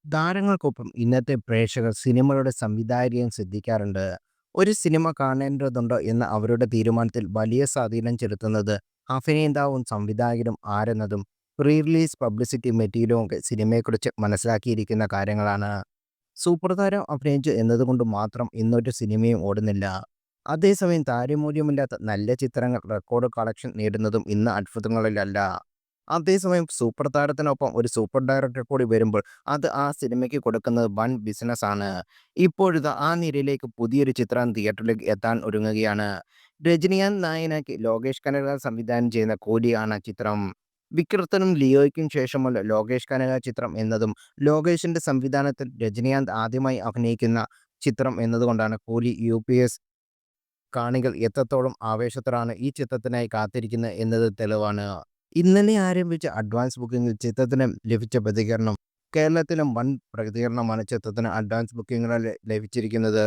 താരങ്ങൾക്കൊപ്പം ഇന്നത്തെ പ്രേക്ഷകർ സിനിമകളുടെ സംവിധായകരെയും ശ്രദ്ധിക്കാറുണ്ട്. ഒരു സിനിമ കാണേണ്ടതുണ്ടോ എന്ന അവരുടെ തീരുമാനത്തിൽ വലിയ സ്വാധീനം ചെലുത്തുന്നത് അഭിനേതാവും സംവിധായകരും ആരെന്നതും പ്രീ റിലീസ് പബ്ലിസിറ്റി മെറ്റീരിയലും ഒക്കെ സിനിമയെക്കുറിച്ച് മനസ്സിലാക്കിയിരിക്കുന്ന കാര്യങ്ങളാണ്. സൂപ്പർ താരം അഭിനയിച്ചു എന്നതുകൊണ്ട് മാത്രം ഇന്നൊരു സിനിമയും ഓടുന്നില്ല. അതേസമയം താരമൂല്യമില്ലാത്ത നല്ല ചിത്രങ്ങൾ റെക്കോർഡ് കളക്ഷൻ നേടുന്നതും ഇന്ന് അത്ഭുതങ്ങളിലല്ല. അതേസമയം സൂപ്പർ താരത്തിനൊപ്പം ഒരു സൂപ്പർ ഡയറക്ടർ കൂടി വരുമ്പോൾ അത് ആ സിനിമയ്ക്ക് കൊടുക്കുന്നത് വൻ ബിസിനസ്സാണ്. ഇപ്പോഴിതാ ആ നിരയിലേക്ക് പുതിയൊരു ചിത്രം തിയേറ്ററിലേക്ക് എത്താൻ ഒരുങ്ങുകയാണ്. രജനികാന്ത് നായകനാക്കി ലോകേഷ് കനകരാജ് സംവിധാനം ചെയ്യുന്ന കൂലിയാണ് ചിത്രം. വിക്രത്തിനും ലിയോയ്ക്കും ശേഷമുള്ള ലോകേഷ് കനകരാജ് ചിത്രം എന്നതും ലോകേഷിന്റെ സംവിധാനത്തിൽ രജനികാന്ത് ആദ്യമായി അഭിനയിക്കുന്ന ചിത്രം എന്നതുകൊണ്ടാണ് കൂലി UPS കാണികൾ എത്രത്തോളം ആവേശത്തോടാണ് ഈ ചിത്രത്തിനായി കാത്തിരിക്കുന്നത് എന്നത് തെളിവാണ്. ഇന്നലെ ആരംഭിച്ച അഡ്വാൻസ് ബുക്കിംഗിൽ ചിത്രത്തിന് ലഭിച്ച പ്രതികരണം കേരളത്തിലും വൻ പ്രതികരണമാണ് ചിത്രത്തിന് അഡ്വാൻസ് ബുക്കിംഗുകൾ ലഭിച്ചിരിക്കുന്നത്.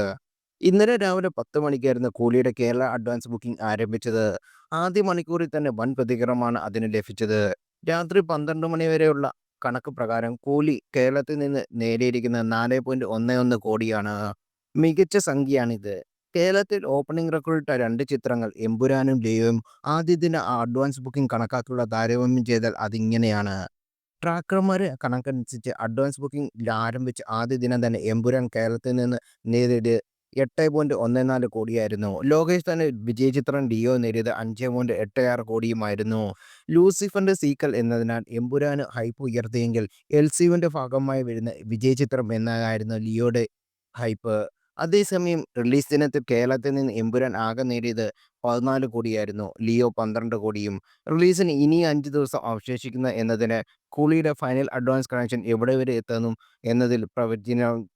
ഇന്നലെ രാവിലെ 10 മണിക്കായിരുന്നു കൂലിയുടെ കേരള അഡ്വാൻസ് ബുക്കിംഗ് ആരംഭിച്ചത്. ആദ്യ മണിക്കൂറിൽ തന്നെ വൻ പ്രതികരണമാണ് അതിന് ലഭിച്ചത്. രാത്രി 12 മണി വരെയുള്ള കണക്ക് പ്രകാരം കൂലി കേരളത്തിൽ നിന്ന് നേടിയിരിക്കുന്നത് 4.11 കോടിയാണ്. മികച്ച സംഖ്യയാണിത്. കേരളത്തിൽ ഓപ്പണിംഗ് റെക്കോർഡിട്ട 2 ചിത്രങ്ങൾ എമ്പുരാനും ലിയോയും ആദ്യ ദിന അഡ്വാൻസ് ബുക്കിംഗ് കണക്കാക്കിയുള്ള താരതമ്യം ചെയ്താൽ അതിങ്ങനെയാണ്. ട്രാക്കർമാരെ കണക്കനുസരിച്ച് അഡ്വാൻസ് ബുക്കിംഗ് ആരംഭിച്ച ആദ്യ ദിനം തന്നെ എമ്പുരാൻ കേരളത്തിൽ നിന്ന് നേടിയത് 8.14 കോടിയായിരുന്നു. ലോകേഷ് തന്നെ വിജയചിത്രം ലിയോ നേടിയത് 5.86 കോടിയുമായിരുന്നു. ലൂസിഫറിന്റെ സീക്വൽ എന്നതിനാൽ എമ്പുരാന് ഹൈപ്പ് ഉയർത്തിയെങ്കിൽ LCUവിന്റെ ഭാഗമായി വരുന്ന വിജയചിത്രം എന്നതായിരുന്നു ലിയോയുടെ ഹൈപ്പ്. അതേസമയം റിലീസ് ദിനത്തിൽ കേരളത്തിൽ നിന്ന് എമ്പുരാൻ ആകെ നേടിയത് 14 കോടിയായിരുന്നു. ലിയോ 12 കോടിയും. റിലീസിന് ഇനി 5 ദിവസം അവശേഷിക്കുന്നു എന്നതിന് കൂലിയുടെ ഫൈനൽ അഡ്വാൻസ് കളക്ഷൻ എവിടെ വരെ എത്തുന്നു എന്നതിൽ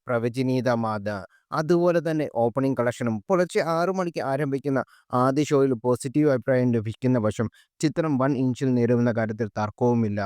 പ്രവചനീയമാണ്. അതുപോലെ തന്നെ ഓപ്പണിംഗ് കളക്ഷനും പുലർച്ചെ 6 മണിക്ക് ആരംഭിക്കുന്ന ആദ്യ ഷോയിൽ പോസിറ്റീവ് അഭിപ്രായം ലഭിക്കുന്ന പക്ഷം ചിത്രം വൻ ഇനിഷ്യൽ നേടുമെന്ന കാര്യത്തിൽ തർക്കവുമില്ല.